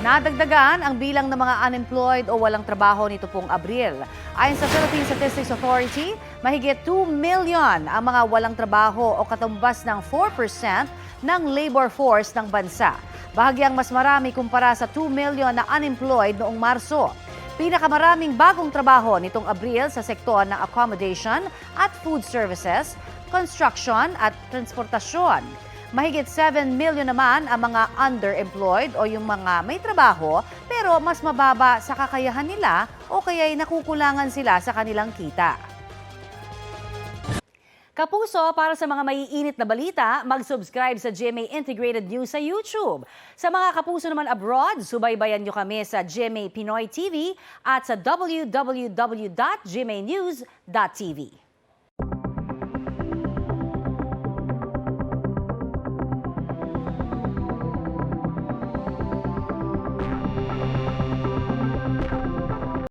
Nadagdagan ang bilang ng mga unemployed o walang trabaho nito pong Abril. Ayon sa Philippine Statistics Authority, mahigit 2 million ang mga walang trabaho o katumbas ng 4% ng labor force ng bansa. Bahagyang mas marami kumpara sa 2 million na unemployed noong Marso. Pinakamaraming bagong trabaho nitong Abril sa sektor ng accommodation at food services, construction at transportasyon. Mahigit 7 million naman ang mga underemployed o yung mga may trabaho pero mas mababa sa kakayahan nila o kaya'y nakukulangan sila sa kanilang kita. Kapuso, para sa mga maiinit na balita, mag-subscribe sa GMA Integrated News sa YouTube. Sa mga kapuso naman abroad, subaybayan nyo kami sa GMA Pinoy TV at sa www.gmanews.tv.